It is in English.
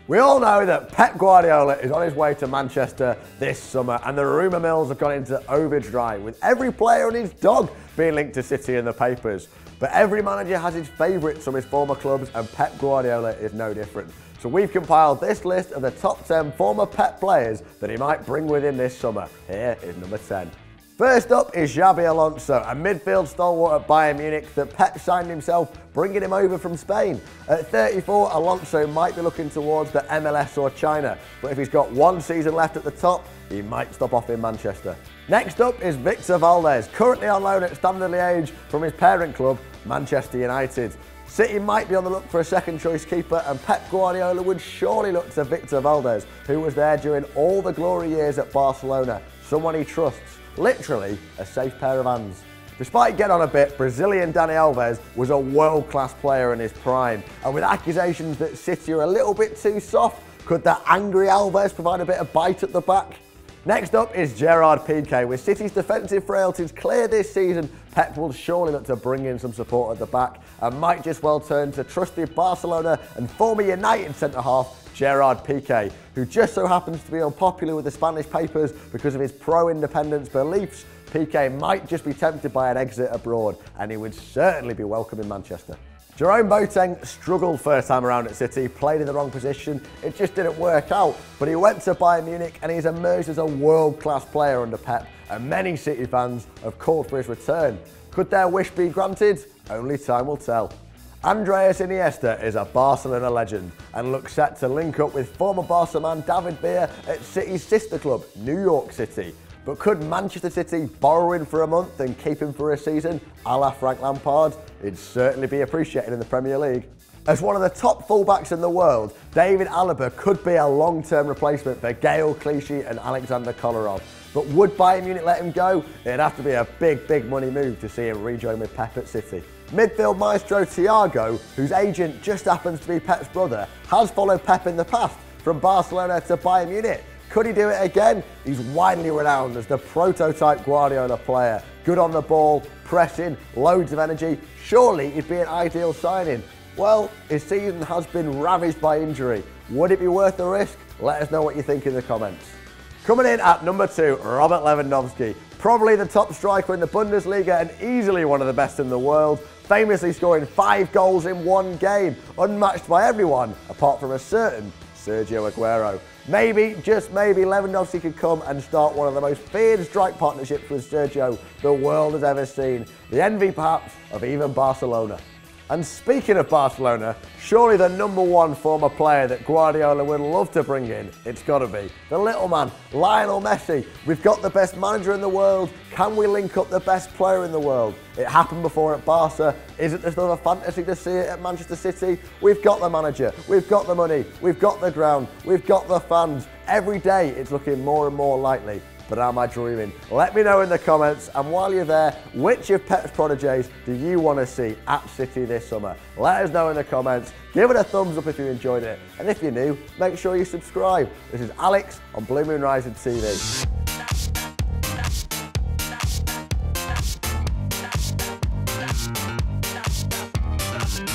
We all know that Pep Guardiola is on his way to Manchester this summer, and the rumour mills have gone into overdrive, with every player and his dog being linked to City in the papers. But every manager has his favourites from his former clubs, and Pep Guardiola is no different. So we've compiled this list of the top 10 former Pep players that he might bring with him this summer. Here is number 10. First up is Xabi Alonso, a midfield stalwart at Bayern Munich that Pep signed himself, bringing him over from Spain. At 34, Alonso might be looking towards the MLS or China, but if he's got one season left at the top, he might stop off in Manchester. Next up is Victor Valdez, currently on loan at Standard Liège from his parent club, Manchester United. City might be on the look for a second choice keeper, and Pep Guardiola would surely look to Victor Valdez, who was there during all the glory years at Barcelona, someone he trusts. Literally a safe pair of hands. Despite getting on a bit, Brazilian Dani Alves was a world-class player in his prime, and with accusations that City are a little bit too soft, could that angry Alves provide a bit of bite at the back? Next up is Gerard Piqué. With City's defensive frailties clear this season, Pep will surely look to bring in some support at the back, and might just well turn to trusted Barcelona and former United centre-half Gerard Piqué, who just so happens to be unpopular with the Spanish papers because of his pro-independence beliefs. Piqué might just be tempted by an exit abroad, and he would certainly be welcome in Manchester. Jerome Boateng struggled first time around at City, played in the wrong position, it just didn't work out, but he went to Bayern Munich and he's emerged as a world-class player under Pep, and many City fans have called for his return. Could their wish be granted? Only time will tell. Andreas Iniesta is a Barcelona legend and looks set to link up with former Barca man David Villa at City's sister club, New York City. But could Manchester City borrow him for a month and keep him for a season, a la Frank Lampard? He'd certainly be appreciated in the Premier League. As one of the top fullbacks in the world, David Alaba could be a long-term replacement for Gael Clichy and Alexander Kolarov. But would Bayern Munich let him go? It'd have to be a big money move to see him rejoin with Pep at City. Midfield maestro Thiago, whose agent just happens to be Pep's brother, has followed Pep in the past, from Barcelona to Bayern Munich. Could he do it again? He's widely renowned as the prototype Guardiola player. Good on the ball, pressing, loads of energy. Surely he'd be an ideal signing. Well, his season has been ravaged by injury. Would it be worth the risk? Let us know what you think in the comments. Coming in at number 2, Robert Lewandowski. Probably the top striker in the Bundesliga and easily one of the best in the world, famously scoring 5 goals in one game, unmatched by everyone apart from a certain Sergio Aguero. Maybe, just maybe, Lewandowski could come and start one of the most feared strike partnerships with Sergio the world has ever seen. The envy, perhaps, of even Barcelona. And speaking of Barcelona, surely the number 1 former player that Guardiola would love to bring in, it's got to be the little man, Lionel Messi. We've got the best manager in the world. Can we link up the best player in the world? It happened before at Barca. Is it just another fantasy to see it at Manchester City? We've got the manager, we've got the money, we've got the ground, we've got the fans. Every day it's looking more and more likely. But am I dreaming? Let me know in the comments, and while you're there, which of Pep's prodigies do you want to see at City this summer? Let us know in the comments, give it a thumbs up if you enjoyed it, and if you're new, make sure you subscribe. This is Alex on BlueMoonRisingTV.